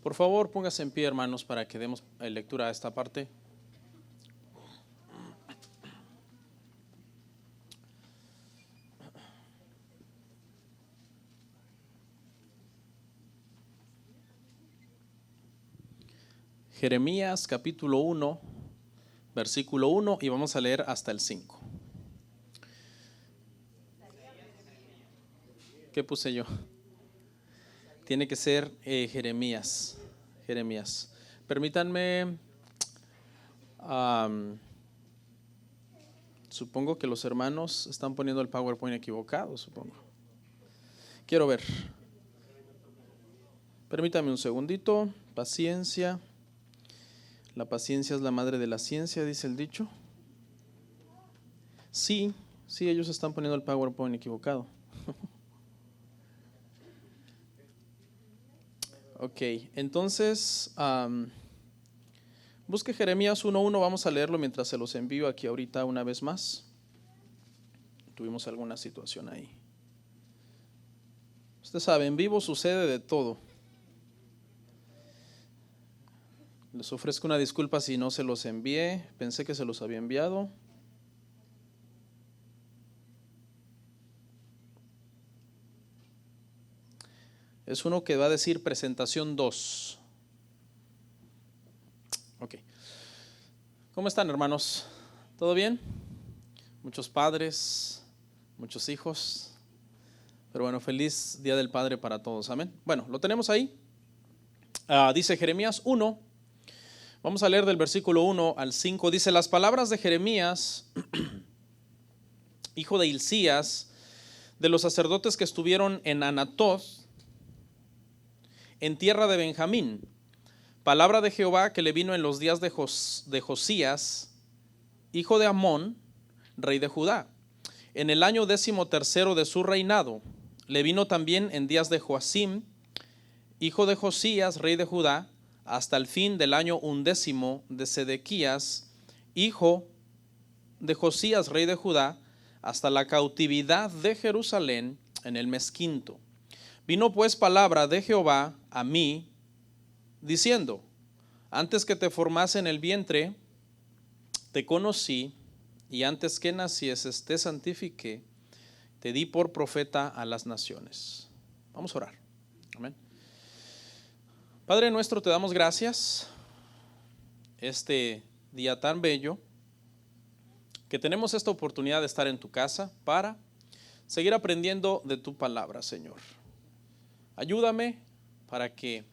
Por favor, póngase en pie, hermanos, para que demos lectura a esta parte. Jeremías capítulo 1, versículo 1, y vamos a leer hasta el 5. ¿Qué puse yo? Tiene que ser Jeremías. Permítanme, supongo que los hermanos están poniendo el PowerPoint equivocado, supongo. Quiero ver. Permítame un segundito. Paciencia. La paciencia es la madre de la ciencia, dice el dicho. Sí, ellos están poniendo el PowerPoint equivocado. Ok, entonces busque Jeremías 1:1, vamos a leerlo mientras se los envío aquí ahorita una vez más. Tuvimos alguna situación ahí. Usted sabe, en vivo sucede de todo. Les ofrezco una disculpa si no se los envié, pensé que se los había enviado. Es uno que va a decir presentación 2. Ok. ¿Cómo están, hermanos? ¿Todo bien? Muchos padres, muchos hijos. Pero bueno, feliz Día del Padre para todos. Amén. Bueno, lo tenemos ahí. Dice Jeremías 1. Vamos a leer del versículo 1 al 5. Dice: las palabras de Jeremías, hijo de Hilcías, de los sacerdotes que estuvieron en Anatoth, en tierra de Benjamín. Palabra de Jehová que le vino en los días de Josías, hijo de Amón, rey de Judá, en el año 13º de su reinado. Le vino también en días de Joacim, hijo de Josías, rey de Judá, hasta el fin del año 11 de Sedequías, hijo de Josías, rey de Judá, hasta la cautividad de Jerusalén en el mes quinto. Vino pues palabra de Jehová a mí, diciendo: antes que te formase en el vientre, te conocí, y antes que nacieses te santifiqué, te di por profeta a las naciones. Vamos a orar. Amén. Padre nuestro, te damos gracias este día tan bello, que tenemos esta oportunidad de estar en tu casa para seguir aprendiendo de tu palabra, Señor. Ayúdame para que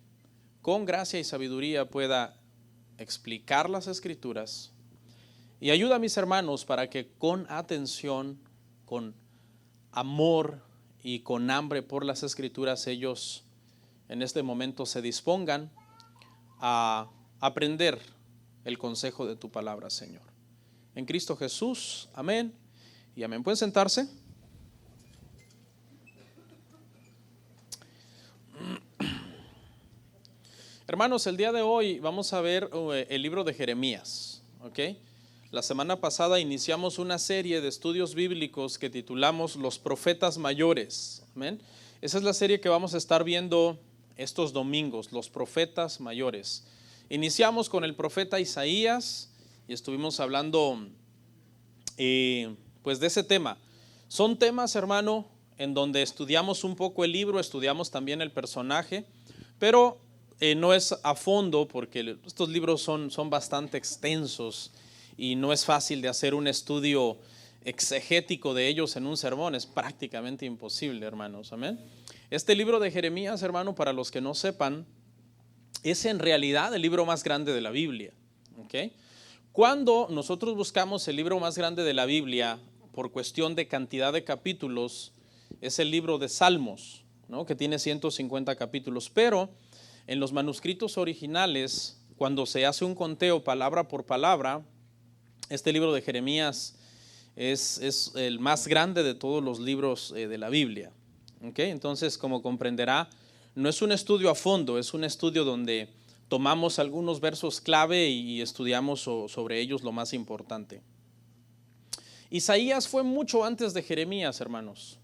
con gracia y sabiduría pueda explicar las Escrituras, y ayuda a mis hermanos para que con atención, con amor y con hambre por las Escrituras, ellos en este momento se dispongan a aprender el consejo de tu palabra, Señor. En Cristo Jesús, amén y amén. ¿Pueden sentarse? Hermanos, el día de hoy vamos a ver el libro de Jeremías, ¿ok? La semana pasada iniciamos una serie de estudios bíblicos que titulamos Los Profetas Mayores, amén. Esa es la serie que vamos a estar viendo estos domingos, Los Profetas Mayores. Iniciamos con el profeta Isaías y estuvimos hablando pues de ese tema. Son temas, hermano, en donde estudiamos un poco el libro, estudiamos también el personaje, pero no es a fondo, porque estos libros son bastante extensos y no es fácil de hacer un estudio exegético de ellos en un sermón. Es prácticamente imposible, hermanos. Amén. Este libro de Jeremías, hermano, para los que no sepan, es en realidad el libro más grande de la Biblia. ¿Okay? Cuando nosotros buscamos el libro más grande de la Biblia por cuestión de cantidad de capítulos, es el libro de Salmos, ¿no? Que tiene 150 capítulos, pero en los manuscritos originales, cuando se hace un conteo palabra por palabra, este libro de Jeremías es el más grande de todos los libros de la Biblia. ¿Okay? Entonces, como comprenderá, no es un estudio a fondo, es un estudio donde tomamos algunos versos clave y estudiamos sobre ellos lo más importante. Isaías fue mucho antes de Jeremías, hermanos.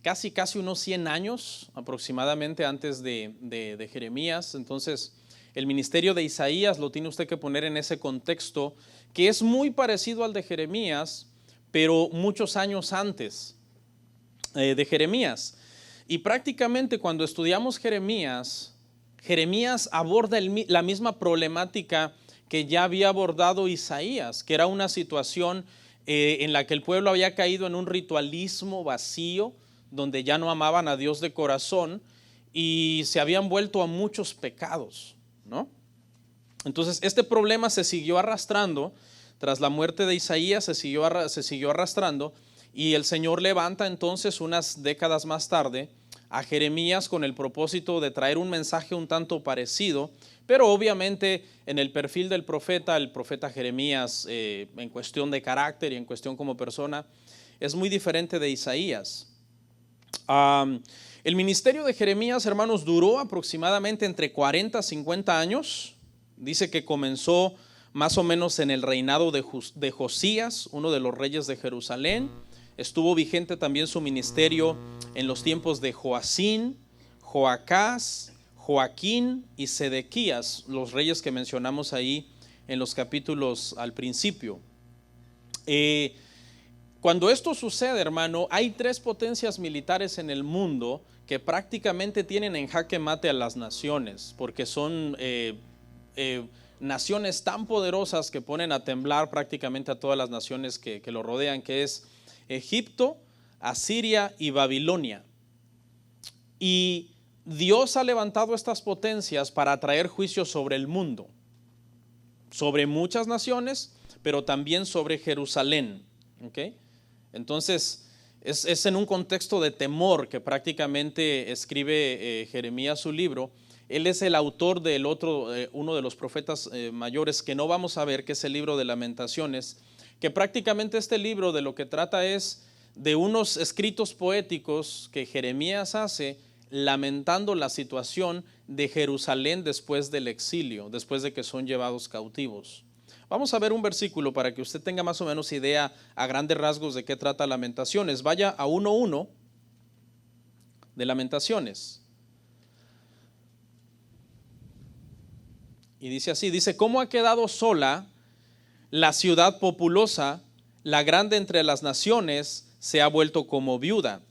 casi unos 100 años aproximadamente antes de Jeremías. Entonces, el ministerio de Isaías lo tiene usted que poner en ese contexto, que es muy parecido al de Jeremías, pero muchos años antes de Jeremías. Y prácticamente cuando estudiamos Jeremías, Jeremías aborda la misma problemática que ya había abordado Isaías, que era una situación en la que el pueblo había caído en un ritualismo vacío, donde ya no amaban a Dios de corazón y se habían vuelto a muchos pecados, ¿no? Entonces este problema se siguió arrastrando, tras la muerte de Isaías se siguió arrastrando, y el Señor levanta entonces unas décadas más tarde a Jeremías con el propósito de traer un mensaje un tanto parecido, pero obviamente en el perfil del profeta, el profeta Jeremías, en cuestión de carácter y en cuestión como persona, es muy diferente de Isaías. El ministerio de Jeremías, hermanos, duró aproximadamente entre 40 a 50 años. Dice que comenzó más o menos en el reinado de Josías, uno de los reyes de Jerusalén. Estuvo vigente también su ministerio en los tiempos de Joacín, Joacás, Joaquín y Sedequías, los reyes que mencionamos ahí en los capítulos al principio. Cuando esto sucede, hermano, hay 3 potencias militares en el mundo que prácticamente tienen en jaque mate a las naciones, porque son naciones tan poderosas que ponen a temblar prácticamente a todas las naciones que lo rodean, que es Egipto, Asiria y Babilonia. Y Dios ha levantado estas potencias para traer juicio sobre el mundo, sobre muchas naciones, pero también sobre Jerusalén. ¿Okay? Entonces es en un contexto de temor que prácticamente escribe Jeremías su libro. Él es el autor del uno de los profetas mayores que no vamos a ver, que es el libro de Lamentaciones, que prácticamente este libro de lo que trata es de unos escritos poéticos que Jeremías hace lamentando la situación de Jerusalén después del exilio, después de que son llevados cautivos. Vamos a ver un versículo para que usted tenga más o menos idea a grandes rasgos de qué trata Lamentaciones. Vaya a 1:1 de Lamentaciones. Y dice así, dice: ¿cómo ha quedado sola la ciudad populosa? La grande entre las naciones se ha vuelto como viuda.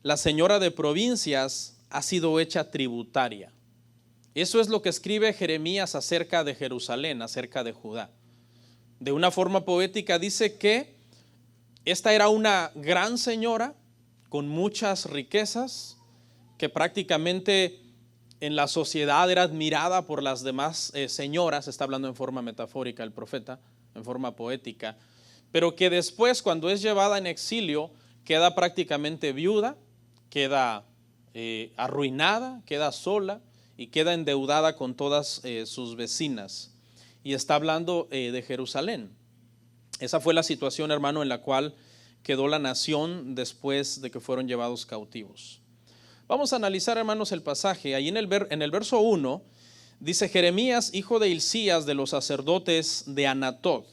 La señora de provincias ha sido hecha tributaria. Eso es lo que escribe Jeremías acerca de Jerusalén, acerca de Judá. De una forma poética dice que esta era una gran señora con muchas riquezas, que prácticamente en la sociedad era admirada por las demás señoras. Está hablando en forma metafórica el profeta, en forma poética, pero que después, cuando es llevada en exilio, queda prácticamente viuda, queda arruinada, queda sola y queda endeudada con todas sus vecinas. Y está hablando de Jerusalén. Esa fue la situación, hermano, en la cual quedó la nación después de que fueron llevados cautivos. Vamos a analizar, hermanos, el pasaje. Ahí en el verso 1 dice: Jeremías, hijo de Hilcías, de los sacerdotes de Anatot.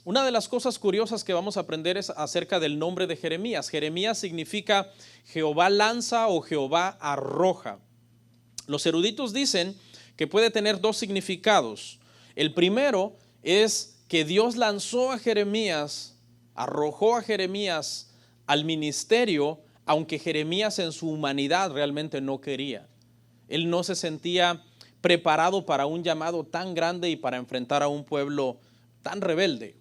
Una de las cosas curiosas que vamos a aprender es acerca del nombre de Jeremías. Jeremías significa Jehová lanza o Jehová arroja. Los eruditos dicen que puede tener 2 significados. El primero es que Dios lanzó a Jeremías, arrojó a Jeremías al ministerio, aunque Jeremías en su humanidad realmente no quería. Él no se sentía preparado para un llamado tan grande y para enfrentar a un pueblo tan rebelde.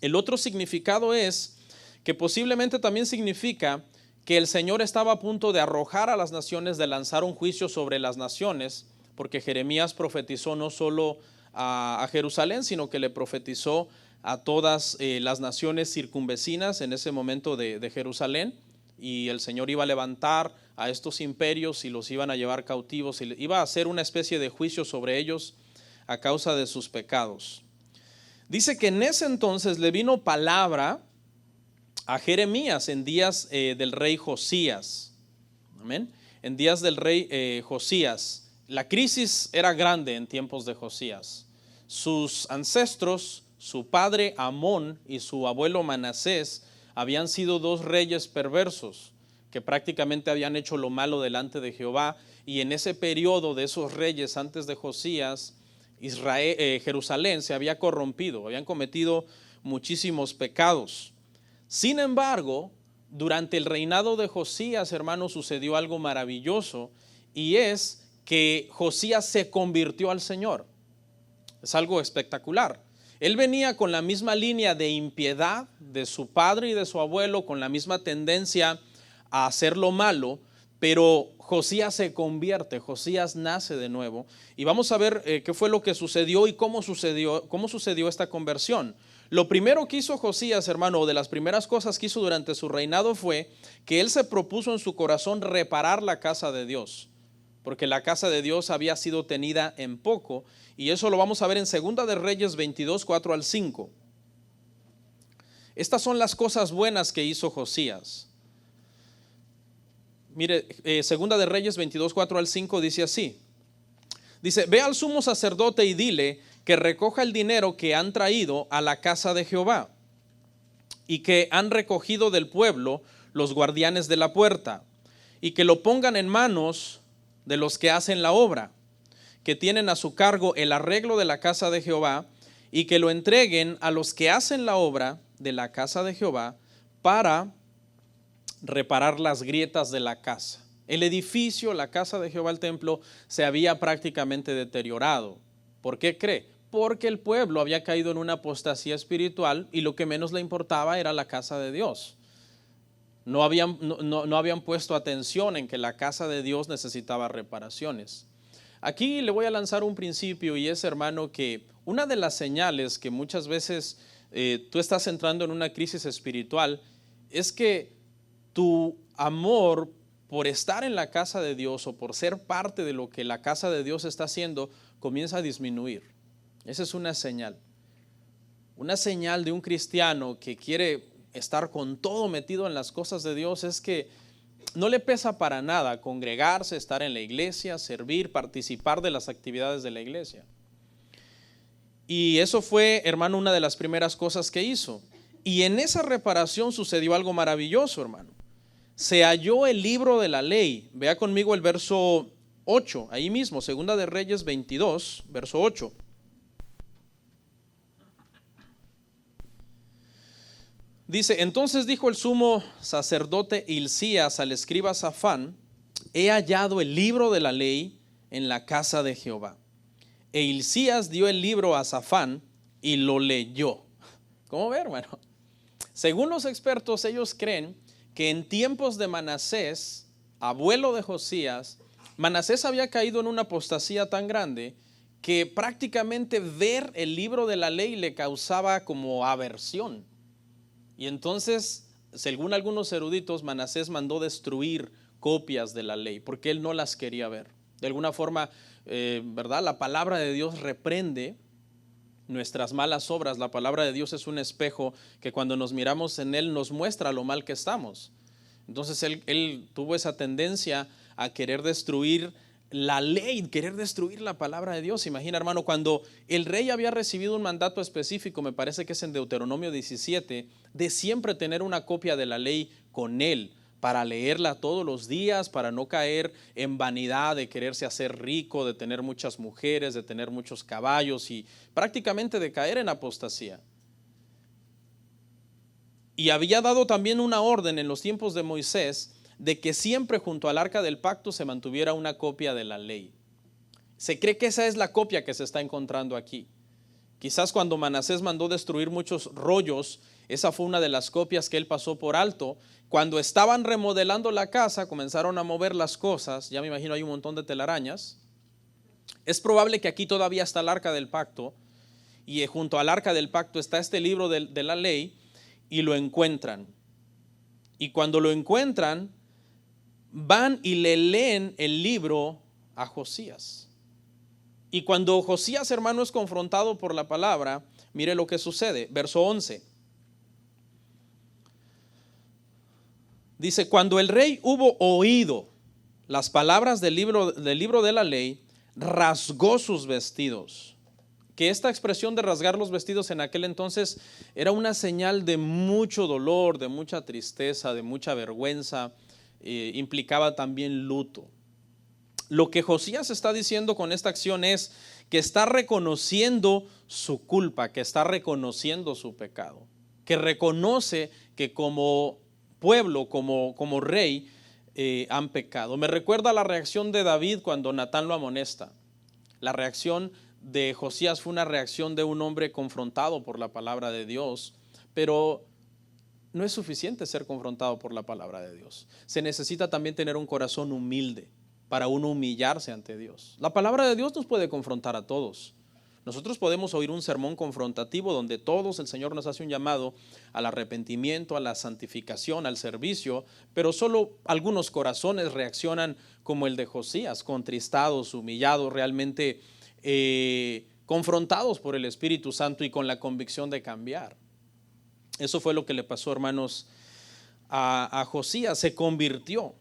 El otro significado es que posiblemente también significa que el Señor estaba a punto de arrojar a las naciones, de lanzar un juicio sobre las naciones, porque Jeremías profetizó no solo a Jerusalén, sino que le profetizó a todas las naciones circunvecinas en ese momento de Jerusalén, y el Señor iba a levantar a estos imperios y los iban a llevar cautivos y iba a hacer una especie de juicio sobre ellos a causa de sus pecados. Dice que en ese entonces le vino palabra a Jeremías en días del rey Josías. Amén. En días del rey Josías. La crisis era grande en tiempos de Josías. Sus ancestros, su padre Amón y su abuelo Manasés, habían sido 2 reyes perversos que prácticamente habían hecho lo malo delante de Jehová, y en ese periodo de esos reyes antes de Josías, Jerusalén se había corrompido, habían cometido muchísimos pecados. Sin embargo, durante el reinado de Josías, hermanos, sucedió algo maravilloso, y es que Josías se convirtió al Señor. Es algo espectacular. Él venía con la misma línea de impiedad de su padre y de su abuelo, con la misma tendencia a hacer lo malo, pero Josías se convierte, Josías nace de nuevo. Y vamos a ver qué fue lo que sucedió y cómo sucedió esta conversión. Lo primero que hizo Josías, hermano, o de las primeras cosas que hizo durante su reinado fue que él se propuso en su corazón reparar la casa de Dios, porque la casa de Dios había sido tenida en poco, y eso lo vamos a ver en Segunda de Reyes 22, 4 al 5. Estas son las cosas buenas que hizo Josías. Mire, Segunda de Reyes 22, 4 al 5 dice así. Dice: ve al sumo sacerdote y dile que recoja el dinero que han traído a la casa de Jehová y que han recogido del pueblo los guardianes de la puerta, y que lo pongan en manos de los que hacen la obra, que tienen a su cargo el arreglo de la casa de Jehová, y que lo entreguen a los que hacen la obra de la casa de Jehová para reparar las grietas de la casa. El edificio, la casa de Jehová, el templo, se había prácticamente deteriorado. ¿Por qué cree? Porque el pueblo había caído en una apostasía espiritual y lo que menos le importaba era la casa de Dios. No habían puesto atención en que la casa de Dios necesitaba reparaciones. Aquí le voy a lanzar un principio, y es, hermano, que una de las señales que muchas veces tú estás entrando en una crisis espiritual es que tu amor por estar en la casa de Dios o por ser parte de lo que la casa de Dios está haciendo comienza a disminuir. Esa es una señal de un cristiano que quiere estar con todo metido en las cosas de Dios. Es que no le pesa para nada congregarse, estar en la iglesia, servir, participar de las actividades de la iglesia. Y eso fue, hermano, una de las primeras cosas que hizo. Y en esa reparación sucedió algo maravilloso, hermano. Se halló el libro de la ley. Vea conmigo el verso 8, ahí mismo, Segunda de Reyes 22, verso 8. Dice: entonces dijo el sumo sacerdote Hilcías al escriba Safán: he hallado el libro de la ley en la casa de Jehová. E Hilcías dio el libro a Safán y lo leyó. ¿Cómo ve, hermano? Según los expertos, ellos creen que en tiempos de Manasés, abuelo de Josías, Manasés había caído en una apostasía tan grande que prácticamente ver el libro de la ley le causaba como aversión. Y entonces, según algunos eruditos, Manasés mandó destruir copias de la ley porque él no las quería ver. De alguna forma, ¿verdad? La palabra de Dios reprende nuestras malas obras. La palabra de Dios es un espejo que cuando nos miramos en él nos muestra lo mal que estamos. Entonces él tuvo esa tendencia a querer destruir la ley, querer destruir la palabra de Dios. Imagina, hermano, cuando el rey había recibido un mandato específico, me parece que es en Deuteronomio 17, de siempre tener una copia de la ley con él, para leerla todos los días, para no caer en vanidad de quererse hacer rico, de tener muchas mujeres, de tener muchos caballos y prácticamente de caer en apostasía. Y había dado también una orden en los tiempos de Moisés de que siempre junto al arca del pacto se mantuviera una copia de la ley. Se cree que esa es la copia que se está encontrando aquí. Quizás cuando Manasés mandó destruir muchos rollos, esa fue una de las copias que él pasó por alto. Cuando estaban remodelando la casa, comenzaron a mover las cosas. Ya me imagino hay un montón de telarañas. Es probable que aquí todavía está el arca del pacto, y junto al arca del pacto está este libro de la ley, y lo encuentran. Y cuando lo encuentran, van y le leen el libro a Josías. Y cuando Josías, hermano, es confrontado por la palabra, mire lo que sucede. Verso 11. Dice: cuando el rey hubo oído las palabras del libro de la ley, rasgó sus vestidos. Que esta expresión de rasgar los vestidos en aquel entonces era una señal de mucho dolor, de mucha tristeza, de mucha vergüenza. implicaba también luto. Lo que Josías está diciendo con esta acción es que está reconociendo su culpa, que está reconociendo su pecado, que reconoce que como pueblo, como rey, han pecado. Me recuerda la reacción de David cuando Natán lo amonesta. La reacción de Josías fue una reacción de un hombre confrontado por la palabra de Dios, pero no es suficiente ser confrontado por la palabra de Dios. Se necesita también tener un corazón humilde para uno humillarse ante Dios. La palabra de Dios nos puede confrontar a todos. Nosotros podemos oír un sermón confrontativo donde todos el Señor nos hace un llamado al arrepentimiento, a la santificación, al servicio, pero solo algunos corazones reaccionan como el de Josías, contristados, humillados, realmente confrontados por el Espíritu Santo y con la convicción de cambiar. Eso fue lo que le pasó, hermanos, a Josías. Se convirtió.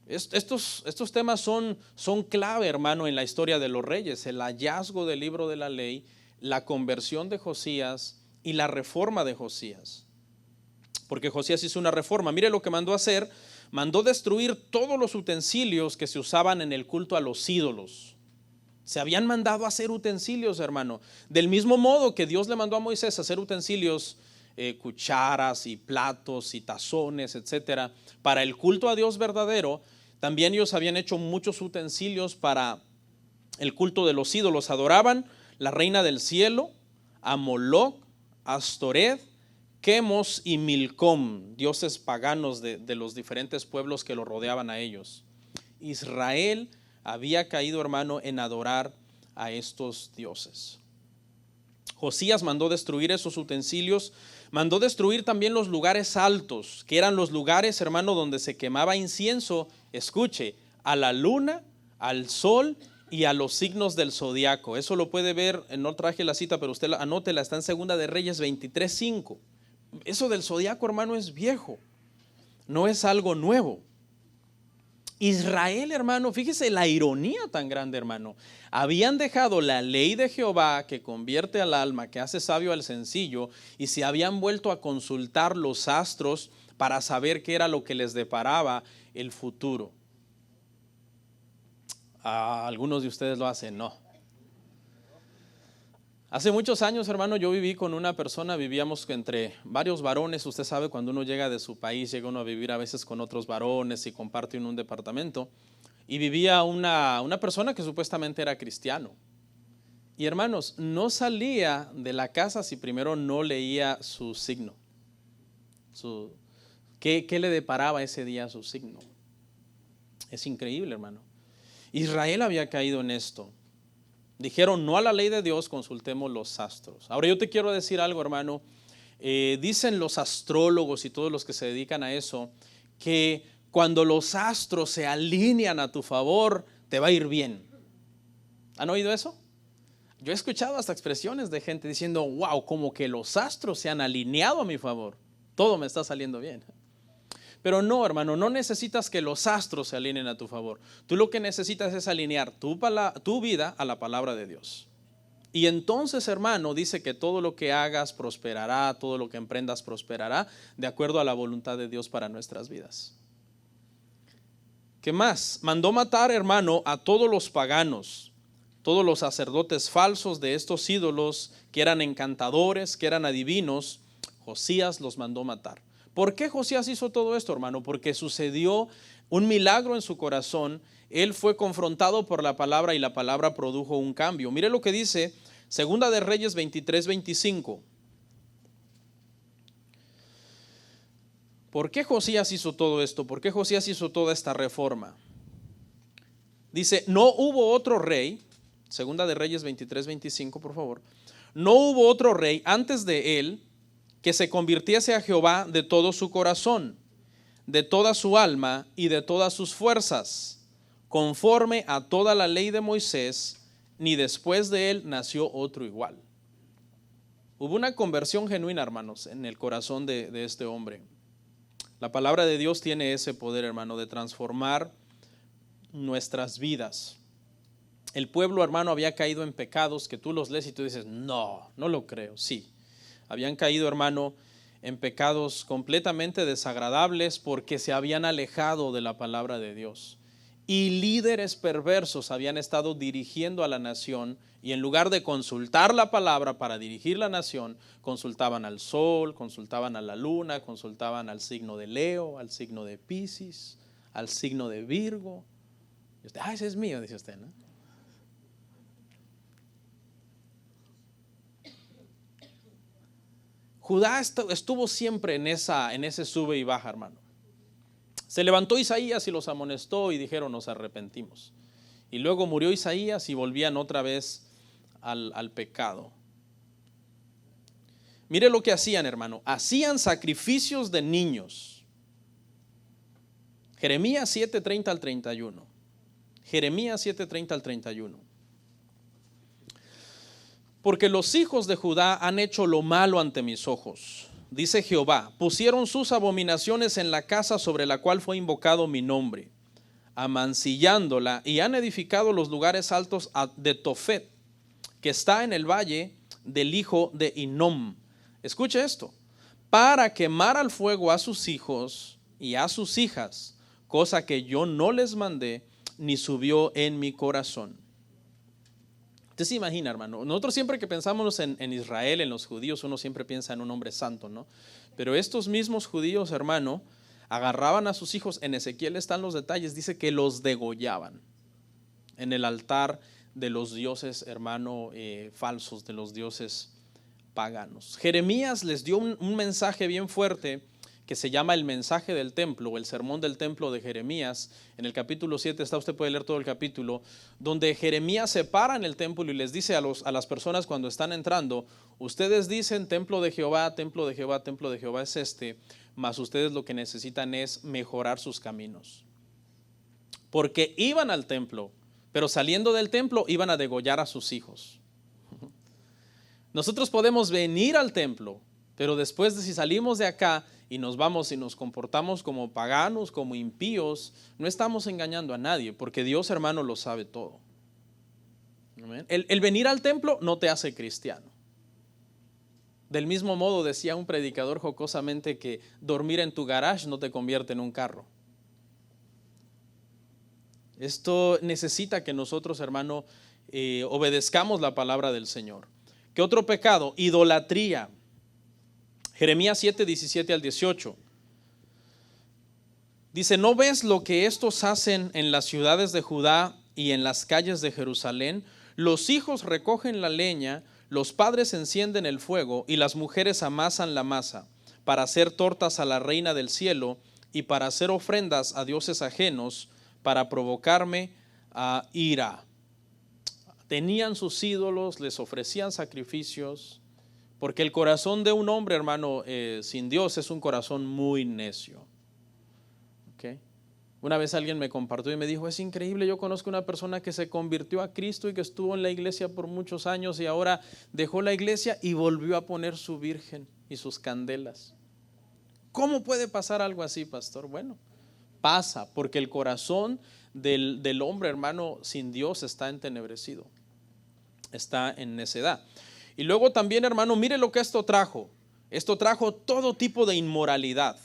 Estos temas son clave, hermano, en la historia de los reyes. El hallazgo del libro de la ley, la conversión de Josías y la reforma de Josías. Porque Josías hizo una reforma. Mire lo que mandó a hacer. Mandó destruir todos los utensilios que se usaban en el culto a los ídolos. Se habían mandado a hacer utensilios, hermano. Del mismo modo que Dios le mandó a Moisés a hacer utensilios, cucharas y platos y tazones, etcétera, para el culto a Dios verdadero. También ellos habían hecho muchos utensilios para el culto de los ídolos. Adoraban la reina del cielo, a Moloc, Astoret, Quemos y Milcom, dioses paganos de los diferentes pueblos que lo rodeaban a ellos. Israel había caído, hermano, en adorar a estos dioses. Josías mandó destruir esos utensilios, mandó destruir también los lugares altos, que eran los lugares, hermano, donde se quemaba incienso, escuche, a la luna, al sol y a los signos del zodiaco. Eso lo puede ver, no traje la cita, pero usted anótela, está en Segunda de Reyes 23:5. Eso del zodiaco, hermano, es viejo, no es algo nuevo. Israel, hermano, fíjese la ironía tan grande, hermano. Habían dejado la ley de Jehová que convierte al alma, que hace sabio al sencillo, y se habían vuelto a consultar los astros para saber qué era lo que les deparaba el futuro. Algunos de ustedes lo hacen, no. Hace muchos años, hermano, yo viví con una persona, vivíamos entre varios varones. Usted sabe, cuando uno llega de su país, llega uno a vivir a veces con otros varones y comparte en un departamento. Y vivía una persona que supuestamente era cristiano. Y hermanos, no salía de la casa si primero no leía su signo. ¿Qué le deparaba ese día su signo? Es increíble, hermano. Israel había caído en esto. Dijeron no a la ley de Dios, consultemos los astros. Ahora yo te quiero decir algo, hermano. Dicen los astrólogos y todos los que se dedican a eso, que cuando los astros se alinean a tu favor, te va a ir bien. ¿Han oído eso? Yo he escuchado hasta expresiones de gente diciendo, wow, como que los astros se han alineado a mi favor. Todo me está saliendo bien. Pero no, hermano, no necesitas que los astros se alineen a tu favor. Tú lo que necesitas es alinear tu vida a la palabra de Dios. Y entonces, hermano, dice que todo lo que hagas prosperará, todo lo que emprendas prosperará, de acuerdo a la voluntad de Dios para nuestras vidas. ¿Qué más? Mandó matar, hermano, a todos los paganos, todos los sacerdotes falsos de estos ídolos, que eran encantadores, que eran adivinos. Josías los mandó matar. ¿Por qué Josías hizo todo esto, hermano? Porque sucedió un milagro en su corazón. Él fue confrontado por la palabra y la palabra produjo un cambio. Mire lo que dice Segunda de Reyes 23:25. ¿Por qué Josías hizo todo esto? ¿Por qué Josías hizo toda esta reforma? Dice, no hubo otro rey, Segunda de Reyes 23:25, por favor. No hubo otro rey antes de él que se convirtiese a Jehová de todo su corazón, de toda su alma y de todas sus fuerzas, conforme a toda la ley de Moisés, ni después de él nació otro igual. Hubo una conversión genuina, hermanos, en el corazón de este hombre. La palabra de Dios tiene ese poder, hermano, de transformar nuestras vidas. El pueblo, hermano, había caído en pecados que tú los lees y tú dices, no lo creo. Sí, habían caído, hermano, en pecados completamente desagradables porque se habían alejado de la palabra de Dios. Y líderes perversos habían estado dirigiendo a la nación y en lugar de consultar la palabra para dirigir la nación, consultaban al sol, consultaban a la luna, consultaban al signo de Leo, al signo de Piscis, al signo de Virgo. Y usted, ese es mío, dice usted, ¿no? Judá estuvo siempre en ese sube y baja, hermano. Se levantó Isaías y los amonestó y dijeron, nos arrepentimos. Y luego murió Isaías y volvían otra vez al pecado. Mire lo que hacían, hermano. Hacían sacrificios de niños. Jeremías 7:30 al 31. Jeremías 7:30 al 31. Porque los hijos de Judá han hecho lo malo ante mis ojos, dice Jehová, pusieron sus abominaciones en la casa sobre la cual fue invocado mi nombre, amancillándola, y han edificado los lugares altos de Tofet, que está en el valle del hijo de Hinnom. Escuche esto, para quemar al fuego a sus hijos y a sus hijas, cosa que yo no les mandé, ni subió en mi corazón. Usted se imagina, hermano, nosotros siempre que pensamos en Israel, en los judíos, uno siempre piensa en un hombre santo, ¿no? Pero estos mismos judíos, hermano, agarraban a sus hijos, en Ezequiel están los detalles, dice que los degollaban en el altar de los dioses, hermano, falsos, de los dioses paganos. Jeremías les dio un mensaje bien fuerte que se llama el mensaje del templo o el sermón del templo de Jeremías. En el capítulo 7 está, usted puede leer todo el capítulo, donde Jeremías se para en el templo y les dice a las personas cuando están entrando, ustedes dicen templo de Jehová, templo de Jehová, templo de Jehová es este, mas ustedes lo que necesitan es mejorar sus caminos. Porque iban al templo, pero saliendo del templo iban a degollar a sus hijos. Nosotros podemos venir al templo, pero después de si salimos de acá y nos vamos y nos comportamos como paganos, como impíos, no estamos engañando a nadie, porque Dios, hermano, lo sabe todo. El venir al templo no te hace cristiano. Del mismo modo decía un predicador jocosamente que dormir en tu garage no te convierte en un carro. Esto necesita que nosotros, hermano, obedezcamos la palabra del Señor. ¿Qué otro pecado? Idolatría. Jeremías 7, 17 al 18. Dice, ¿no ves lo que estos hacen en las ciudades de Judá y en las calles de Jerusalén? Los hijos recogen la leña, los padres encienden el fuego y las mujeres amasan la masa para hacer tortas a la reina del cielo y para hacer ofrendas a dioses ajenos para provocarme a ira. Tenían sus ídolos, les ofrecían sacrificios. Porque el corazón de un hombre, hermano, sin Dios es un corazón muy necio. ¿Okay? Una vez alguien me compartió y me dijo, es increíble, yo conozco una persona que se convirtió a Cristo y que estuvo en la iglesia por muchos años y ahora dejó la iglesia y volvió a poner su virgen y sus candelas. ¿Cómo puede pasar algo así, pastor? Bueno, pasa porque el corazón del hombre, hermano, sin Dios está entenebrecido, está en necedad. Y luego también, hermano, mire lo que esto trajo. Esto trajo todo tipo de inmoralidad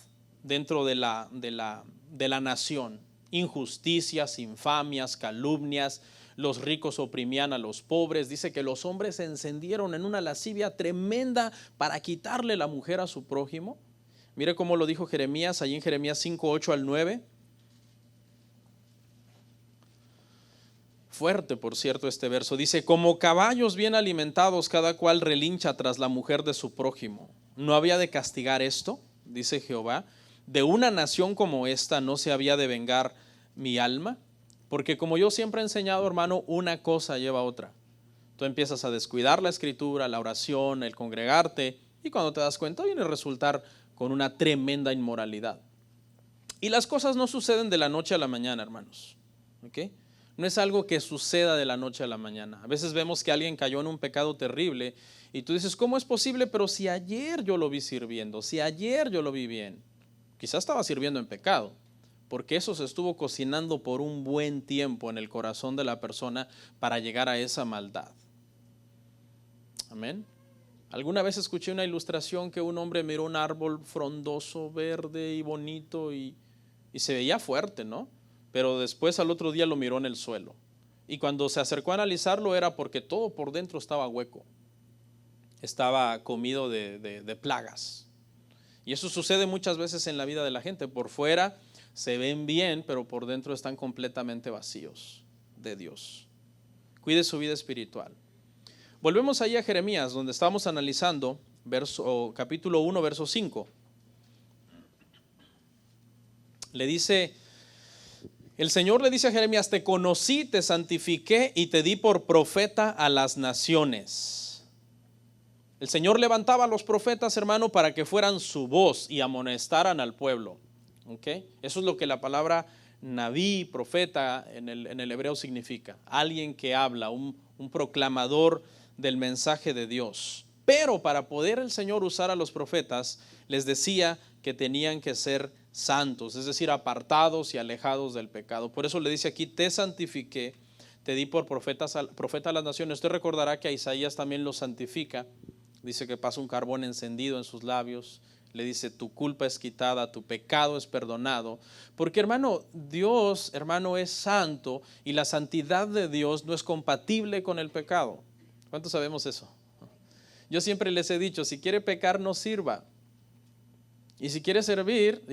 dentro de la nación. Injusticias, infamias, calumnias. Los ricos oprimían a los pobres. Dice que los hombres se encendieron en una lascivia tremenda para quitarle la mujer a su prójimo. Mire cómo lo dijo Jeremías, allí en Jeremías 5, 8 al 9. Fuerte, por cierto, este verso. Dice, como caballos bien alimentados, cada cual relincha tras la mujer de su prójimo. ¿No había de castigar esto? Dice Jehová. De una nación como esta no se había de vengar mi alma. Porque como yo siempre he enseñado, hermano, una cosa lleva a otra. Tú empiezas a descuidar la escritura, la oración, el congregarte, y cuando te das cuenta viene a resultar con una tremenda inmoralidad. Y las cosas no suceden de la noche a la mañana, hermanos. ¿Ok? No es algo que suceda de la noche a la mañana. A veces vemos que alguien cayó en un pecado terrible y tú dices, ¿cómo es posible? Pero si ayer yo lo vi sirviendo, si ayer yo lo vi bien. Quizás estaba sirviendo en pecado, porque eso se estuvo cocinando por un buen tiempo en el corazón de la persona para llegar a esa maldad. Amén. Alguna vez escuché una ilustración que un hombre miró un árbol frondoso, verde y bonito y se veía fuerte, ¿no? Pero después al otro día lo miró en el suelo. Y cuando se acercó a analizarlo era porque todo por dentro estaba hueco, estaba comido de plagas. Y eso sucede muchas veces en la vida de la gente. Por fuera se ven bien, pero por dentro están completamente vacíos de Dios. Cuide su vida espiritual. Volvemos ahí a Jeremías, donde estábamos analizando capítulo 1, verso 5. El Señor le dice a Jeremías: te conocí, te santifiqué y te di por profeta a las naciones. El Señor levantaba a los profetas, hermano, para que fueran su voz y amonestaran al pueblo. ¿Okay? Eso es lo que la palabra Nabí, profeta, en el hebreo significa. Alguien que habla, un proclamador del mensaje de Dios. Pero para poder el Señor usar a los profetas, les decía que tenían que ser santos, es decir, apartados y alejados del pecado. Por eso le dice aquí: te santifiqué, te di por profeta a las naciones. Usted recordará que a Isaías también lo santifica. Dice que pasa un carbón encendido en sus labios. Le dice: tu culpa es quitada, tu pecado es perdonado. Porque, hermano, Dios, hermano, es santo y la santidad de Dios no es compatible con el pecado. ¿Cuántos sabemos eso? Yo siempre les he dicho: si quiere pecar, no sirva. Y si quiere servir,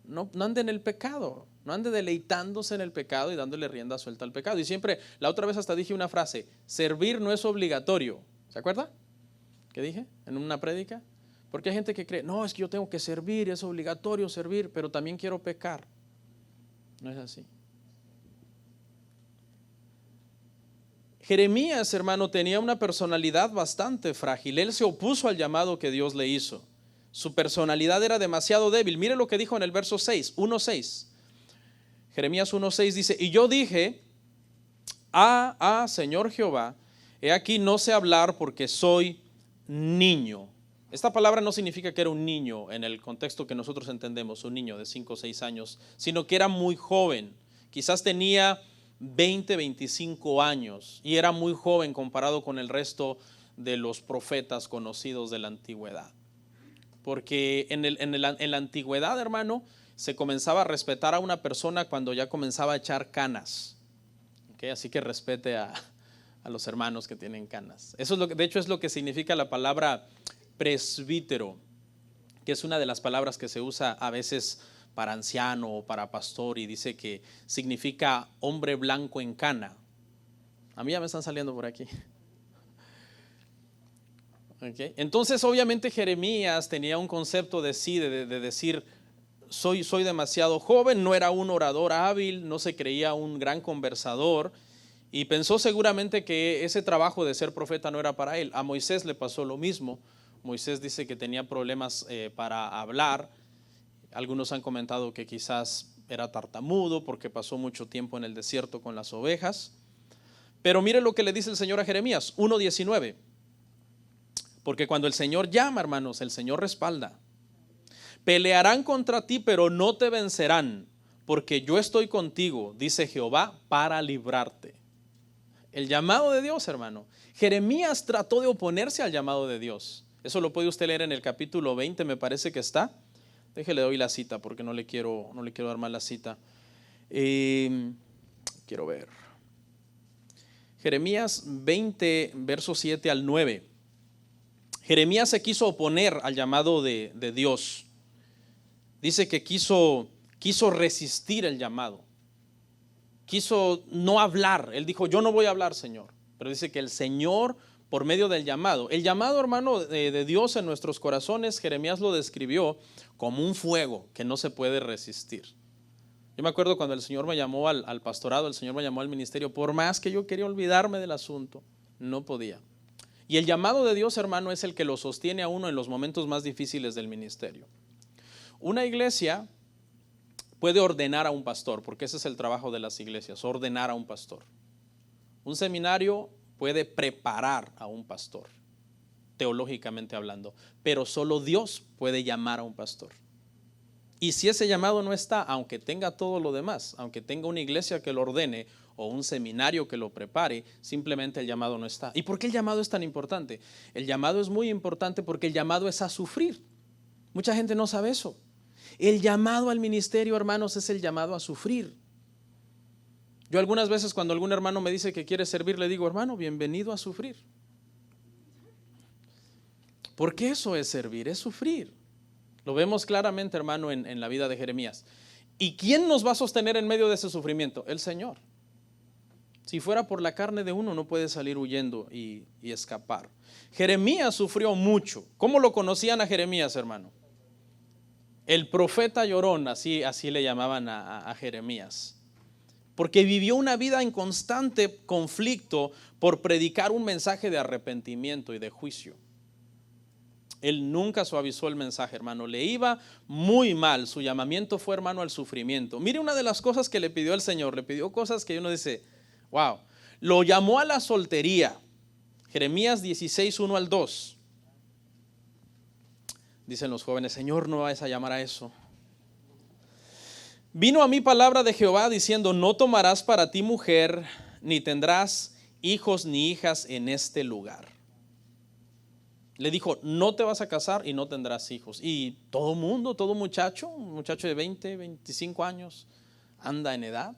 no ande en el pecado, no ande deleitándose en el pecado y dándole rienda suelta al pecado. Y siempre, la otra vez hasta dije una frase: servir no es obligatorio. ¿Se acuerda? ¿Qué dije en una prédica? Porque hay gente que cree: no, es que yo tengo que servir, es obligatorio servir, pero también quiero pecar. No es así. Jeremías, hermano, tenía una personalidad bastante frágil. Él se opuso al llamado que Dios le hizo. Su personalidad era demasiado débil. Mire lo que dijo en el verso 6, 1:6. Jeremías 1:6 dice: y yo dije: Señor Jehová, he aquí no sé hablar porque soy niño. Esta palabra no significa que era un niño en el contexto que nosotros entendemos, un niño de 5 o 6 años, sino que era muy joven. Quizás tenía 20, 25 años y era muy joven comparado con el resto de los profetas conocidos de la antigüedad. Porque en la antigüedad, hermano, se comenzaba a respetar a una persona cuando ya comenzaba a echar canas. ¿Okay? Así que respete a los hermanos que tienen canas. Eso es de hecho es lo que significa la palabra presbítero, que es una de las palabras que se usa a veces para anciano o para pastor, y dice que significa hombre blanco en cana. A mí ya me están saliendo por aquí. Okay. Entonces, obviamente, Jeremías tenía un concepto de sí, de decir: soy demasiado joven, no era un orador hábil, no se creía un gran conversador, y pensó seguramente que ese trabajo de ser profeta no era para él. A Moisés le pasó lo mismo. Moisés dice que tenía problemas para hablar. Algunos han comentado que quizás era tartamudo porque pasó mucho tiempo en el desierto con las ovejas. Pero mire lo que le dice el Señor a Jeremías, 1:19. Porque cuando el Señor llama, hermanos, el Señor respalda. Pelearán contra ti, pero no te vencerán, porque yo estoy contigo, dice Jehová, para librarte. El llamado de Dios, hermano. Jeremías trató de oponerse al llamado de Dios. Eso lo puede usted leer en el capítulo 20, me parece que está. Déjele doy la cita porque no le quiero dar mal la cita. Quiero ver. Jeremías 20, versos 7 al 9. Jeremías se quiso oponer al llamado de Dios. Dice que quiso resistir el llamado. Quiso no hablar. Él dijo: yo no voy a hablar, Señor. Pero dice que el Señor, por medio del llamado, el llamado, hermano, de Dios en nuestros corazones, Jeremías lo describió como un fuego que no se puede resistir. Yo me acuerdo cuando el Señor me llamó al pastorado, el Señor me llamó al ministerio, por más que yo quería olvidarme del asunto, no podía. Y el llamado de Dios, hermano, es el que lo sostiene a uno en los momentos más difíciles del ministerio. Una iglesia puede ordenar a un pastor, porque ese es el trabajo de las iglesias, ordenar a un pastor. Un seminario puede preparar a un pastor, teológicamente hablando, pero solo Dios puede llamar a un pastor. Y si ese llamado no está, aunque tenga todo lo demás, aunque tenga una iglesia que lo ordene, o un seminario que lo prepare, simplemente el llamado no está. ¿Y por qué el llamado es tan importante? El llamado es muy importante porque el llamado es a sufrir. Mucha gente no sabe eso. El llamado al ministerio, hermanos, es el llamado a sufrir. Yo algunas veces cuando algún hermano me dice que quiere servir, le digo, hermano, bienvenido a sufrir. Porque eso es servir, es sufrir. Lo vemos claramente, hermano, en la vida de Jeremías. ¿Y quién nos va a sostener en medio de ese sufrimiento? El Señor. Si fuera por la carne de uno, no puede salir huyendo y escapar. Jeremías sufrió mucho. ¿Cómo lo conocían a Jeremías, hermano? El profeta llorón, así le llamaban a Jeremías. Porque vivió una vida en constante conflicto por predicar un mensaje de arrepentimiento y de juicio. Él nunca suavizó el mensaje, hermano. Le iba muy mal. Su llamamiento fue, hermano, al sufrimiento. Mire una de las cosas que le pidió el Señor. Le pidió cosas que uno dice, wow. Lo llamó a la soltería. Jeremías 16, 1 al 2. Dicen los jóvenes, Señor, no vas a llamar a eso. Vino a mí palabra de Jehová diciendo, no tomarás para ti mujer, ni tendrás hijos ni hijas en este lugar. Le dijo, no te vas a casar y no tendrás hijos. Y todo mundo, todo muchacho, un muchacho de 20, 25 años, anda en edad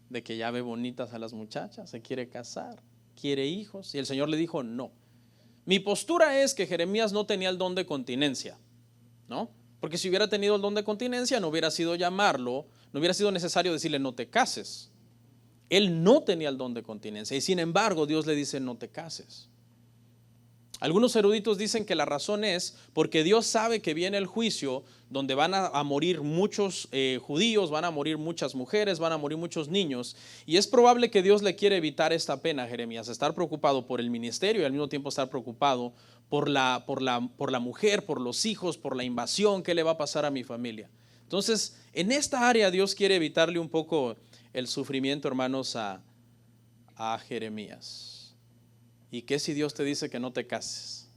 de que ya ve bonitas a las muchachas, se quiere casar, quiere hijos. Y el Señor le dijo, no. Mi postura es que Jeremías no tenía el don de continencia, ¿no? Porque si hubiera tenido el don de continencia, no hubiera sido llamarlo, no hubiera sido necesario decirle, no te cases. Él no tenía el don de continencia y sin embargo Dios le dice, no te cases. Algunos eruditos dicen que la razón es porque Dios sabe que viene el juicio donde van a morir muchos judíos, van a morir muchas mujeres, van a morir muchos niños. Y es probable que Dios le quiere evitar esta pena a Jeremías, estar preocupado por el ministerio y al mismo tiempo estar preocupado por la mujer, por los hijos, por la invasión, qué le va a pasar a mi familia. Entonces, en esta área Dios quiere evitarle un poco el sufrimiento, hermanos, a Jeremías. ¿Y qué si Dios te dice que no te cases?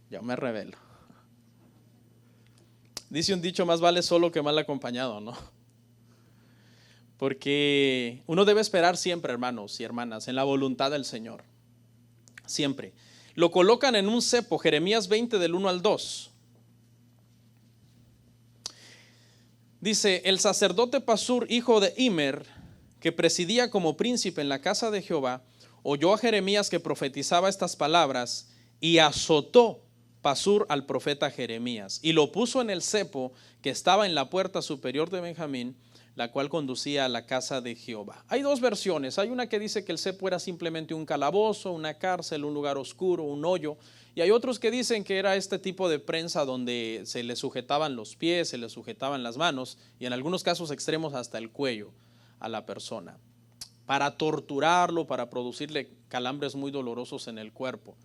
Ya me revelo. Dice un dicho, más vale solo que mal acompañado, ¿no? Porque uno debe esperar siempre, hermanos y hermanas, en la voluntad del Señor. Siempre. Lo colocan en un cepo, Jeremías 20 del 1 al 2. Dice, el sacerdote Pasur, hijo de Immer, que presidía como príncipe en la casa de Jehová, oyó a Jeremías que profetizaba estas palabras y azotó Pasur al profeta Jeremías y lo puso en el cepo que estaba en la puerta superior de Benjamín, la cual conducía a la casa de Jehová. Hay dos versiones. Hay una que dice que el cepo era simplemente un calabozo, una cárcel, un lugar oscuro, un hoyo. Y hay otros que dicen que era este tipo de prensa donde se le sujetaban los pies, se le sujetaban las manos y en algunos casos extremos hasta el cuello a la persona, para torturarlo, para producirle calambres muy dolorosos en el cuerpo.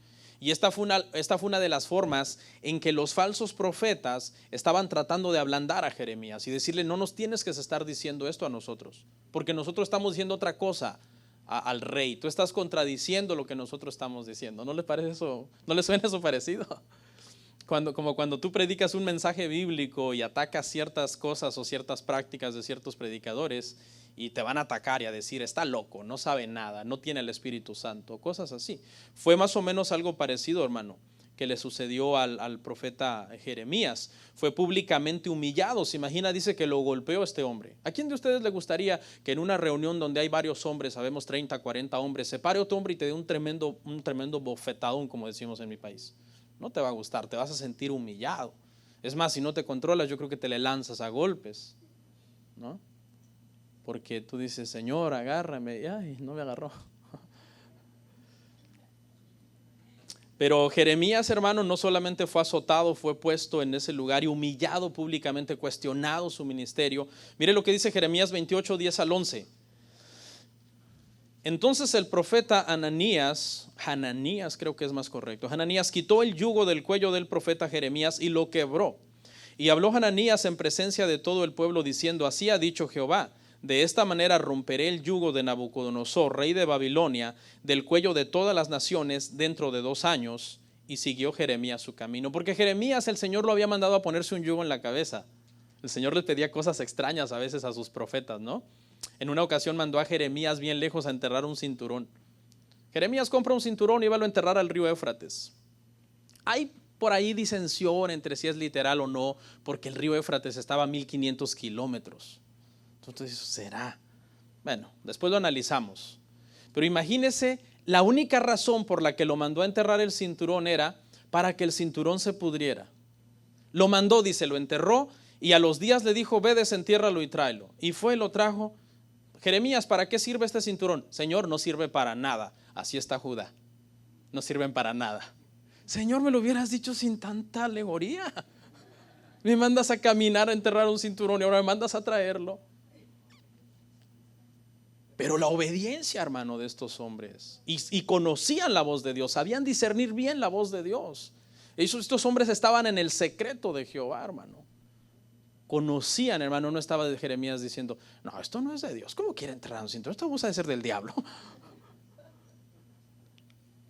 Y esta fue una de las formas en que los falsos profetas estaban tratando de ablandar a Jeremías y decirle, no nos tienes que estar diciendo esto a nosotros, porque nosotros estamos diciendo otra cosa al rey. Tú estás contradiciendo lo que nosotros estamos diciendo. ¿No le parece eso? ¿No le suena eso parecido? Como cuando tú predicas un mensaje bíblico y atacas ciertas cosas o ciertas prácticas de ciertos predicadores y te van a atacar y a decir, está loco, no sabe nada, no tiene el Espíritu Santo, cosas así. Fue más o menos algo parecido, hermano, que le sucedió al profeta Jeremías. Fue públicamente humillado. Se imagina, dice que lo golpeó este hombre. ¿A quién de ustedes le gustaría que en una reunión donde hay varios hombres, sabemos 30, 40 hombres, se pare otro hombre y te dé un tremendo bofetadón, como decimos en mi país? No te va a gustar, te vas a sentir humillado. Es más, si no te controlas, yo creo que te le lanzas a golpes, ¿no? Porque tú dices, Señor, agárrame. Y ay, no me agarró. Pero Jeremías, hermano, no solamente fue azotado, fue puesto en ese lugar y humillado públicamente, cuestionado su ministerio. Mire lo que dice Jeremías 28, 10 al 11. Entonces el profeta Hananías creo que es más correcto, Hananías quitó el yugo del cuello del profeta Jeremías y lo quebró. Y habló Hananías en presencia de todo el pueblo diciendo, así ha dicho Jehová, de esta manera romperé el yugo de Nabucodonosor, rey de Babilonia, del cuello de todas las naciones dentro de 2 años. Y siguió Jeremías su camino, porque Jeremías el Señor lo había mandado a ponerse un yugo en la cabeza. El Señor le pedía cosas extrañas a veces a sus profetas, ¿no? En una ocasión mandó a Jeremías bien lejos a enterrar un cinturón. Jeremías compra un cinturón y va a enterrar al río Éufrates. Hay por ahí disensión entre si es literal o no, porque el río Éufrates estaba a 1500 kilómetros. Entonces, ¿será? Bueno, después lo analizamos. Pero imagínese, la única razón por la que lo mandó a enterrar el cinturón era para que el cinturón se pudriera. Lo mandó, dice, lo enterró y a los días le dijo, ve, desentiérralo y tráelo. Y fue y lo trajo. Jeremías, ¿para qué sirve este cinturón? Señor, no sirve para nada. Así está Judá. No sirven para nada. Señor, me lo hubieras dicho sin tanta alegoría. Me mandas a caminar a enterrar un cinturón y ahora me mandas a traerlo. Pero la obediencia, hermano, de estos hombres. Y conocían la voz de Dios. Sabían discernir bien la voz de Dios. Estos hombres estaban en el secreto de Jehová, hermano. Conocían, hermano, no estaba de Jeremías diciendo, no, esto no es de Dios. ¿Cómo quiere enterrar un cinturón? Esto va a ser del diablo.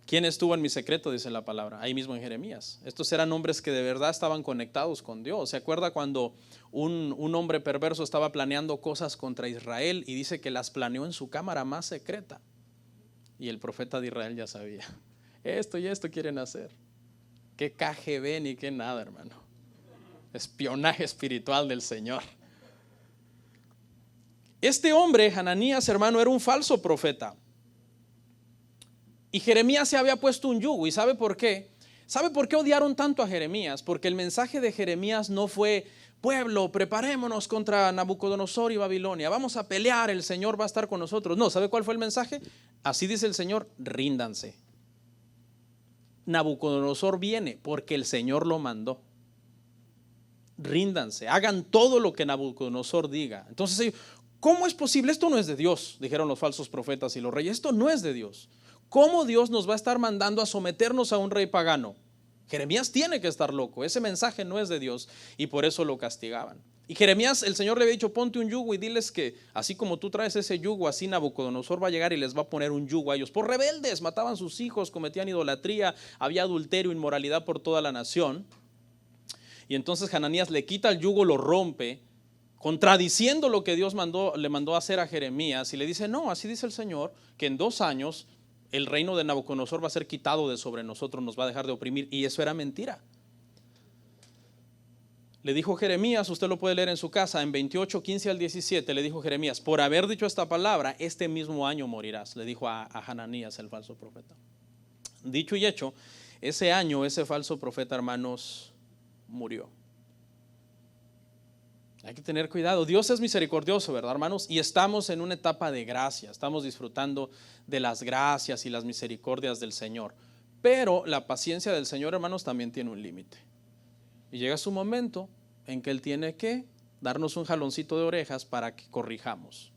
¿Quién estuvo en mi secreto? Dice la palabra, ahí mismo en Jeremías. Estos eran hombres que de verdad estaban conectados con Dios. ¿Se acuerda cuando un hombre perverso estaba planeando cosas contra Israel y dice que las planeó en su cámara más secreta? Y el profeta de Israel ya sabía, esto y esto quieren hacer. Qué KGB ni qué nada, hermano. Espionaje espiritual del Señor. Este hombre, Hananías, hermano, era un falso profeta. Y Jeremías se había puesto un yugo. ¿Y sabe por qué? ¿Sabe por qué odiaron tanto a Jeremías? Porque el mensaje de Jeremías no fue, pueblo, preparémonos contra Nabucodonosor y Babilonia. Vamos a pelear, el Señor va a estar con nosotros. No, ¿sabe cuál fue el mensaje? Así dice el Señor, ríndanse. Nabucodonosor viene porque el Señor lo mandó. Ríndanse, hagan todo lo que Nabucodonosor diga. Entonces, ¿cómo es posible? Esto no es de Dios, dijeron los falsos profetas y los reyes. Esto no es de Dios. ¿Cómo Dios nos va a estar mandando a someternos a un rey pagano? Jeremías tiene que estar loco. Ese mensaje no es de Dios y por eso lo castigaban. Y Jeremías, el Señor le había dicho, ponte un yugo y diles que así como tú traes ese yugo, así Nabucodonosor va a llegar y les va a poner un yugo a ellos. Por rebeldes, mataban sus hijos, cometían idolatría, había adulterio, inmoralidad por toda la nación. Y entonces Hananías le quita el yugo, lo rompe, contradiciendo lo que Dios le mandó a hacer a Jeremías, y le dice, no, así dice el Señor, que en 2 años el reino de Nabucodonosor va a ser quitado de sobre nosotros, nos va a dejar de oprimir, y eso era mentira. Le dijo Jeremías, usted lo puede leer en su casa, en 28, 15 al 17, le dijo Jeremías, por haber dicho esta palabra, este mismo año morirás, le dijo a Hananías, el falso profeta. Dicho y hecho, ese año, ese falso profeta, hermanos, murió. Hay que tener cuidado. Dios es misericordioso, ¿verdad, hermanos? Y estamos en una etapa de gracia. Estamos disfrutando de las gracias y las misericordias del Señor. Pero la paciencia del Señor, hermanos, también tiene un límite. Y llega su momento en que Él tiene que darnos un jaloncito de orejas para que corrijamos.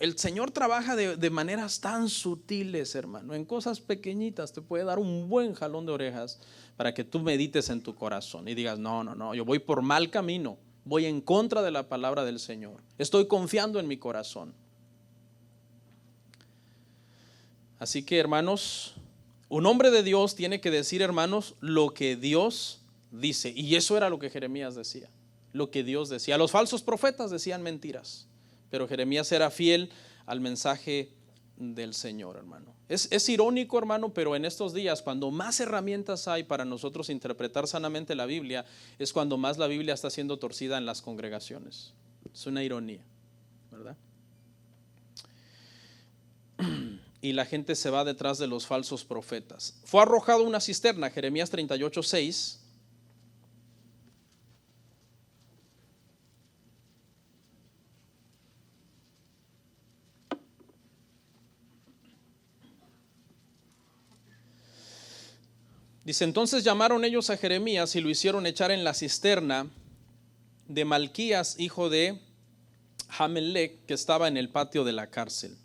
El Señor trabaja de maneras tan sutiles, hermano. En cosas pequeñitas te puede dar un buen jalón de orejas para que tú medites en tu corazón y digas, no, yo voy por mal camino, voy en contra de la palabra del Señor, estoy confiando en mi corazón. Así que, hermanos, un hombre de Dios tiene que decir, hermanos, lo que Dios dice. Y eso era lo que Jeremías decía, lo que Dios decía. Los falsos profetas decían mentiras, pero Jeremías era fiel al mensaje del Señor, hermano. Es irónico, hermano, pero en estos días, cuando más herramientas hay para nosotros interpretar sanamente la Biblia, es cuando más la Biblia está siendo torcida en las congregaciones. Es una ironía, ¿verdad? Y la gente se va detrás de los falsos profetas. Fue arrojado una cisterna, Jeremías 38, 6. Dice, entonces llamaron ellos a Jeremías y lo hicieron echar en la cisterna de Malquías, hijo de Hamelec, que estaba en el patio de la cárcel.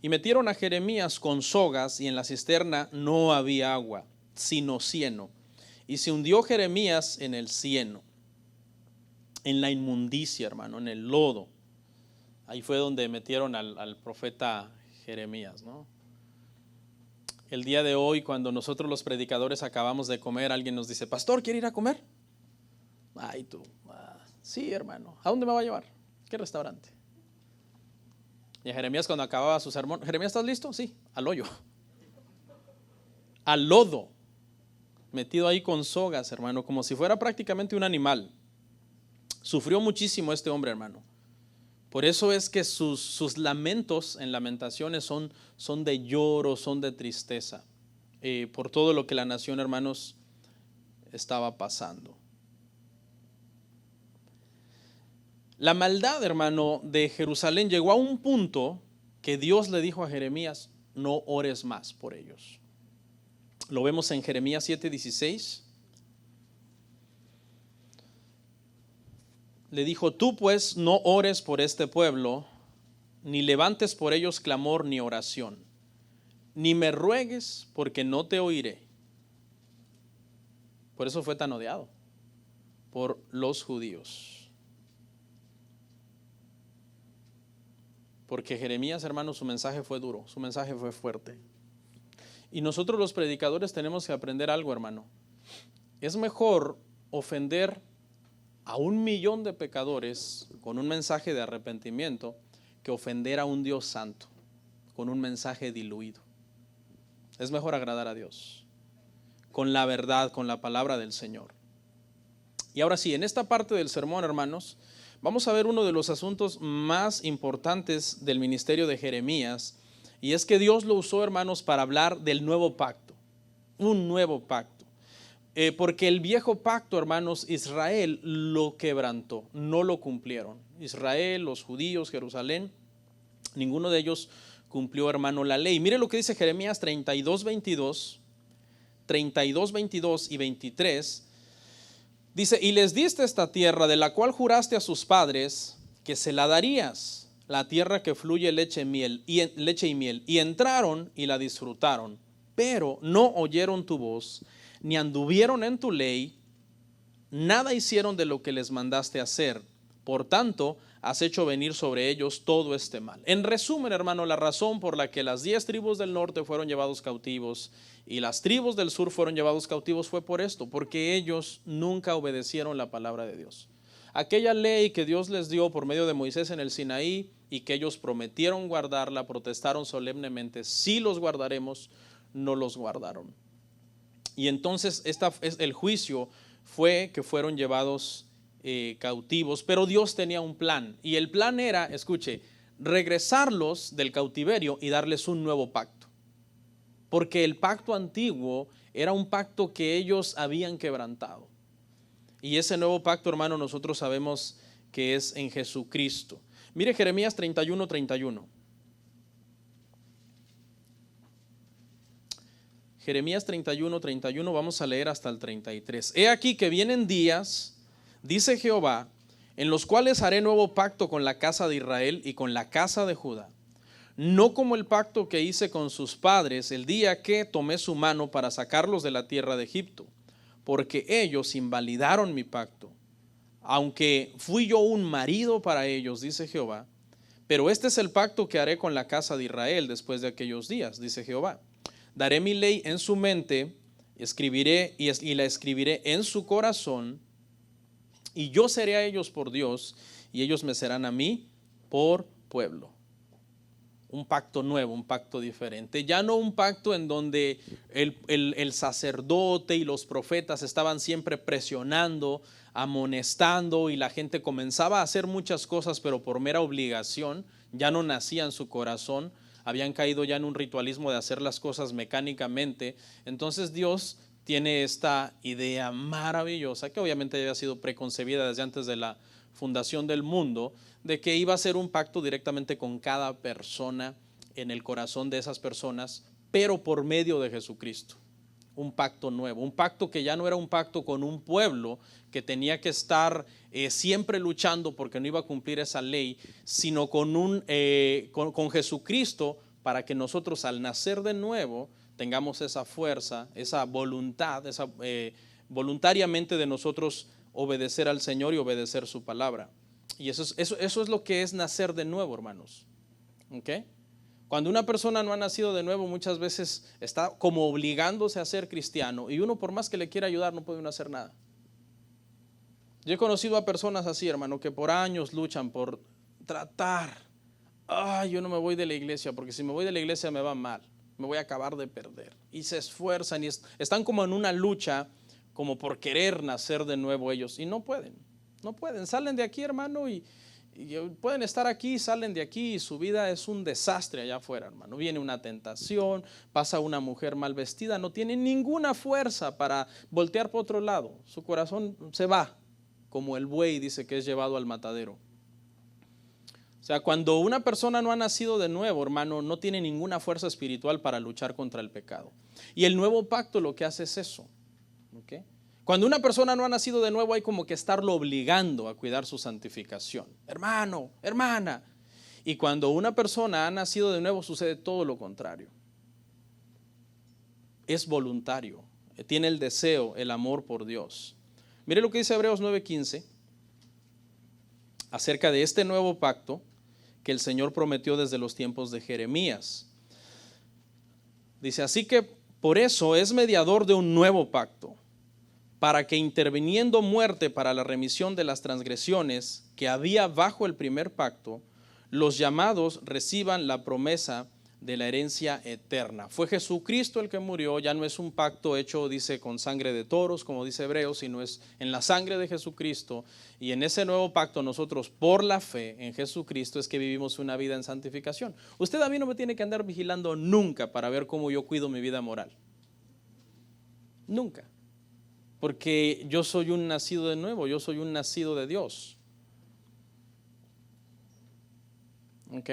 Y metieron a Jeremías con sogas, y en la cisterna no había agua, sino cieno. Y se hundió Jeremías en el cieno, en la inmundicia, hermano, en el lodo. Ahí fue donde metieron al profeta Jeremías, ¿no? El día de hoy, cuando nosotros los predicadores acabamos de comer, alguien nos dice, pastor, ¿quiere ir a comer? Ay, tú, sí, hermano, ¿a dónde me va a llevar? ¿Qué restaurante? Y a Jeremías, cuando acababa su sermón, Jeremías, ¿estás listo? Sí, al hoyo, al lodo, metido ahí con sogas, hermano, como si fuera prácticamente un animal. Sufrió muchísimo este hombre, hermano. Por eso es que sus lamentos en Lamentaciones son de lloro, son de tristeza, por todo lo que la nación, hermanos, estaba pasando. La maldad, hermano, de Jerusalén llegó a un punto que Dios le dijo a Jeremías: no ores más por ellos. Lo vemos en Jeremías 7:16. Le dijo: tú pues no ores por este pueblo, ni levantes por ellos clamor ni oración, ni me ruegues, porque no te oiré. Por eso fue tan odiado por los judíos. Porque Jeremías, hermano, su mensaje fue duro, su mensaje fue fuerte. Y nosotros los predicadores tenemos que aprender algo, hermano. Es mejor ofender a 1,000,000 de pecadores con un mensaje de arrepentimiento que ofender a un Dios santo con un mensaje diluido. Es mejor agradar a Dios con la verdad, con la palabra del Señor. Y ahora sí, en esta parte del sermón, hermanos, vamos a ver uno de los asuntos más importantes del ministerio de Jeremías, y es que Dios lo usó, hermanos, para hablar del nuevo pacto, un nuevo pacto. Porque el viejo pacto, hermanos, Israel lo quebrantó, no lo cumplieron. Israel, los judíos, Jerusalén, ninguno de ellos cumplió, hermano, la ley. Mire lo que dice Jeremías 32:22 y 23. Dice: y les diste esta tierra de la cual juraste a sus padres que se la darías, la tierra que fluye leche y miel, y entraron y la disfrutaron, pero no oyeron tu voz, ni anduvieron en tu ley, nada hicieron de lo que les mandaste hacer. Por tanto, has hecho venir sobre ellos todo este mal. En resumen, hermano, la razón por la que las 10 tribus del norte fueron llevados cautivos y las tribus del sur fueron llevados cautivos fue por esto, porque ellos nunca obedecieron la palabra de Dios. Aquella ley que Dios les dio por medio de Moisés en el Sinaí y que ellos prometieron guardarla, protestaron solemnemente: sí los guardaremos, no los guardaron. Y entonces el juicio fue que fueron llevados cautivos, pero Dios tenía un plan, y el plan era, escuche, regresarlos del cautiverio y darles un nuevo pacto, porque el pacto antiguo era un pacto que ellos habían quebrantado, y ese nuevo pacto, hermano, nosotros sabemos que es en Jesucristo. Mire Jeremías 31:31. Jeremías 31:31, vamos a leer hasta el 33. He aquí que vienen días, dice Jehová, en los cuales haré nuevo pacto con la casa de Israel y con la casa de Judá, no como el pacto que hice con sus padres el día que tomé su mano para sacarlos de la tierra de Egipto, porque ellos invalidaron mi pacto, aunque fui yo un marido para ellos, dice Jehová. Pero este es el pacto que haré con la casa de Israel después de aquellos días, dice Jehová. Daré mi ley en su mente, escribiré y la escribiré en su corazón, y yo seré a ellos por Dios, y ellos me serán a mí por pueblo. Un pacto nuevo, un pacto diferente. Ya no un pacto en donde el sacerdote y los profetas estaban siempre presionando, amonestando, y la gente comenzaba a hacer muchas cosas, pero por mera obligación, ya no nacía en su corazón. Habían caído ya en un ritualismo de hacer las cosas mecánicamente. Entonces Dios tiene esta idea maravillosa, que obviamente había sido preconcebida desde antes de la fundación del mundo, de que iba a ser un pacto directamente con cada persona, en el corazón de esas personas, pero por medio de Jesucristo. Un pacto nuevo, un pacto que ya no era un pacto con un pueblo que tenía que estar siempre luchando porque no iba a cumplir esa ley, sino con Jesucristo, para que nosotros al nacer de nuevo tengamos esa fuerza, esa voluntad, voluntariamente de nosotros obedecer al Señor y obedecer su palabra. Y eso es lo que es nacer de nuevo, hermanos. ¿Okay? Cuando una persona no ha nacido de nuevo, muchas veces está como obligándose a ser cristiano, y uno, por más que le quiera ayudar, no puede uno hacer nada. Yo he conocido a personas así, hermano, que por años luchan por tratar. Yo no me voy de la iglesia porque si me voy de la iglesia me va mal, me voy a acabar de perder. Y se esfuerzan y están como en una lucha como por querer nacer de nuevo ellos y no pueden, salen de aquí, hermano, y pueden estar aquí, salen de aquí y su vida es un desastre allá afuera, hermano. Viene una tentación, pasa una mujer mal vestida, no tiene ninguna fuerza para voltear por otro lado, su corazón se va como el buey, dice, que es llevado al matadero. O sea, cuando una persona no ha nacido de nuevo, hermano, no tiene ninguna fuerza espiritual para luchar contra el pecado. Y el nuevo pacto lo que hace es eso. ¿Okay? Cuando una persona no ha nacido de nuevo, hay como que estarlo obligando a cuidar su santificación. Hermano, hermana. Y cuando una persona ha nacido de nuevo, sucede todo lo contrario. Es voluntario, tiene el deseo, el amor por Dios. Mire lo que dice Hebreos 9:15 acerca de este nuevo pacto que el Señor prometió desde los tiempos de Jeremías. Dice, así que por eso es mediador de un nuevo pacto, para que interviniendo muerte para la remisión de las transgresiones que había bajo el primer pacto, los llamados reciban la promesa de la herencia eterna. Fue Jesucristo el que murió, ya no es un pacto hecho, dice, con sangre de toros, como dice Hebreos, sino es en la sangre de Jesucristo. Y en ese nuevo pacto nosotros, por la fe en Jesucristo, es que vivimos una vida en santificación. Usted a mí no me tiene que andar vigilando nunca para ver cómo yo cuido mi vida moral. Nunca. Porque yo soy un nacido de nuevo, yo soy un nacido de Dios. ¿Ok?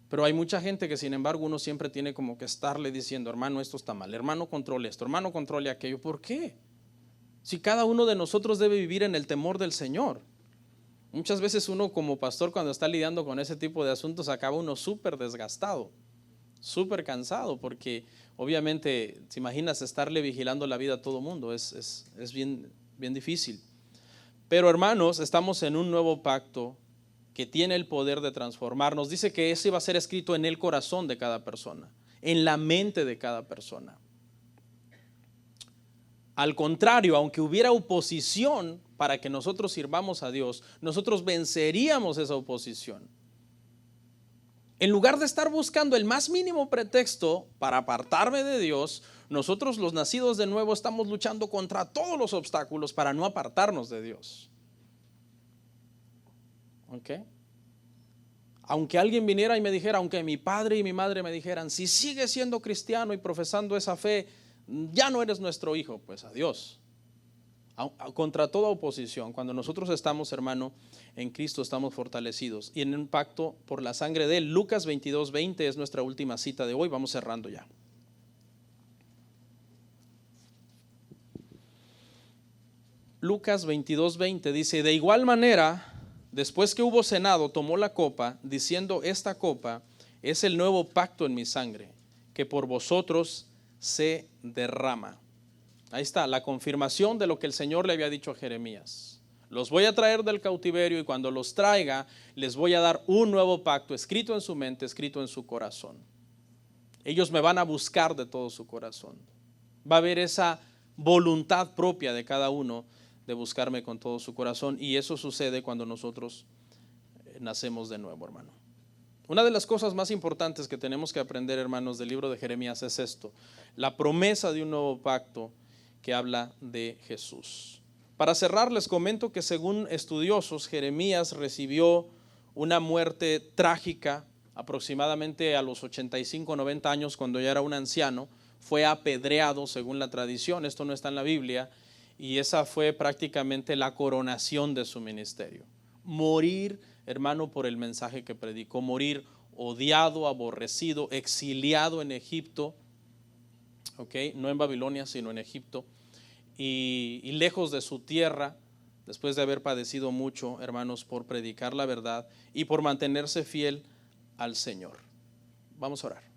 Pero hay mucha gente que, sin embargo, uno siempre tiene como que estarle diciendo, hermano, esto está mal, hermano, controle esto, hermano, controle aquello. ¿Por qué? Si cada uno de nosotros debe vivir en el temor del Señor. Muchas veces uno como pastor, cuando está lidiando con ese tipo de asuntos, acaba uno súper desgastado, súper cansado, porque obviamente, ¿te imaginas estarle vigilando la vida a todo mundo? Es bien difícil. Pero hermanos, estamos en un nuevo pacto que tiene el poder de transformarnos. Dice que ese va a ser escrito en el corazón de cada persona, en la mente de cada persona. Al contrario, aunque hubiera oposición para que nosotros sirvamos a Dios, nosotros venceríamos esa oposición. En lugar de estar buscando el más mínimo pretexto para apartarme de Dios, nosotros los nacidos de nuevo estamos luchando contra todos los obstáculos para no apartarnos de Dios. ¿Ok? Aunque alguien viniera y me dijera, aunque mi padre y mi madre me dijeran, si sigues siendo cristiano y profesando esa fe, ya no eres nuestro hijo, pues adiós. Contra toda oposición, cuando nosotros estamos, hermano, en Cristo estamos fortalecidos y en un pacto por la sangre de Él. Lucas 22:20 es nuestra última cita de hoy, vamos cerrando ya. Lucas 22:20 dice, de igual manera, después que hubo cenado, tomó la copa, diciendo, esta copa es el nuevo pacto en mi sangre, que por vosotros se derrama. Ahí está, la confirmación de lo que el Señor le había dicho a Jeremías. Los voy a traer del cautiverio y cuando los traiga, les voy a dar un nuevo pacto escrito en su mente, escrito en su corazón. Ellos me van a buscar de todo su corazón. Va a haber esa voluntad propia de cada uno de buscarme con todo su corazón, y eso sucede cuando nosotros nacemos de nuevo, hermano. Una de las cosas más importantes que tenemos que aprender, hermanos, del libro de Jeremías es esto: la promesa de un nuevo pacto que habla de Jesús. Para cerrar, les comento que según estudiosos, Jeremías recibió una muerte trágica aproximadamente a los 85, 90 años, cuando ya era un anciano. Fue apedreado según la tradición, esto no está en la Biblia, y esa fue prácticamente la coronación de su ministerio. Morir, hermano, por el mensaje que predicó, morir odiado, aborrecido, exiliado en Egipto, ¿okay? No en Babilonia, sino en Egipto, y lejos de su tierra, después de haber padecido mucho, hermanos, por predicar la verdad y por mantenerse fiel al Señor. Vamos a orar.